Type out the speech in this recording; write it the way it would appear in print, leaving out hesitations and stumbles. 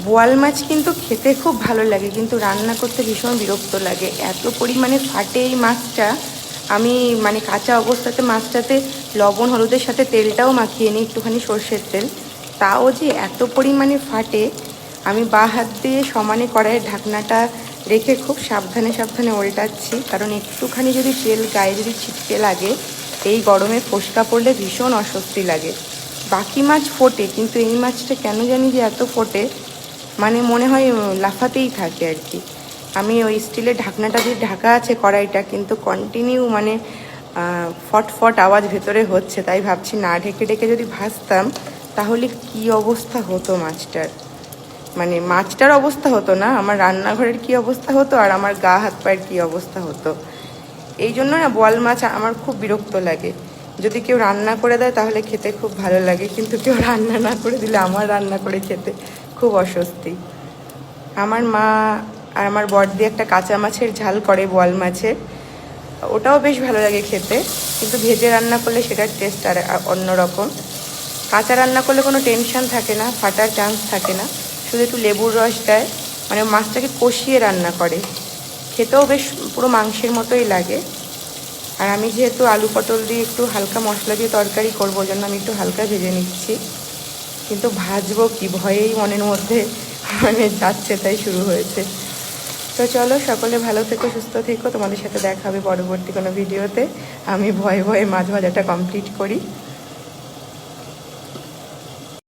বোয়াল মাছ কিন্তু খেতে খুব ভালো লাগে, কিন্তু রান্না করতে ভীষণ বিরক্ত লাগে। এত পরিমাণে ফাটে এই মাছটা। আমি মানে কাঁচা অবস্থাতে মাছটাতে লবণ হলুদের সাথে তেলটাও মাখিয়ে নিই, একটুখানি সর্ষের তেল, তাও যে এত পরিমাণে ফাটে। আমি বাঁ হাত দিয়ে সমানে কড়াইয়ের ঢাকনাটা রেখে খুব সাবধানে সাবধানে উল্টাচ্ছি, কারণ একটুখানি যদি তেল গায়ে যদি ছিটকে লাগে, এই গরমে ফোসকা পড়লে ভীষণ অস্বস্তি লাগে। বাকি মাছ ফোটে, কিন্তু এই মাছটা কেন জানি যে এত ফোটে, মানে মনে হয় লাফাতেই থাকে আর কি। আমি ওই স্টিলের ঢাকনাটা দিয়ে ঢাকা আছে কড়াইটা, কিন্তু কন্টিনিউ মানে ফট ফট আওয়াজ ভেতরে হচ্ছে। তাই ভাবছি না ঢেকে ঢেকে যদি ভাজতাম তাহলে কি অবস্থা হতো মাছটার। মানে মাছটার অবস্থা হতো না, আমার রান্নাঘরের কি অবস্থা হতো আর আমার গা হাত পায়ের কি অবস্থা হতো। এই জন্য না বোয়াল মাছ আমার খুব বিরক্ত লাগে। যদি কেউ রান্না করে দেয় তাহলে খেতে খুব ভালো লাগে, কিন্তু কেউ রান্না না করে দিলে আমার রান্না করে খেতে খুব অস্বস্তি। আমার মা আর আমার বর দিয়ে একটা কাঁচা মাছের ঝাল করে বোয়াল মাছের, ওটাও বেশ ভালো লাগে খেতে, কিন্তু ভেজে রান্না করলে সেটার টেস্ট আর অন্যরকম। কাঁচা রান্না করলে কোনো টেনশন থাকে না, ফাটার চান্স থাকে না, শুধু একটু লেবুর রস দেয়, মানে মাছটাকে কষিয়ে রান্না করে, খেতেও বেশ পুরো মাংসের মতোই লাগে। আর আমি যেহেতু আলু পটল দিয়ে একটু হালকা মশলা দিয়ে তরকারি করবো, ওই জন্য আমি একটু হালকা ভেজে নিচ্ছি, কিন্তু ভাজবো কি ভয়েই মনের মধ্যে মানে যাচ্ছে, তাই শুরু হয়েছে। তো চলো, সকলে ভালো থেকো, সুস্থ থেকো, তোমাদের সাথে দেখা হবে পরবর্তী কোনো ভিডিওতে। আমি ভয়ে ভয়ে মাছ ভাজাটা কমপ্লিট করি।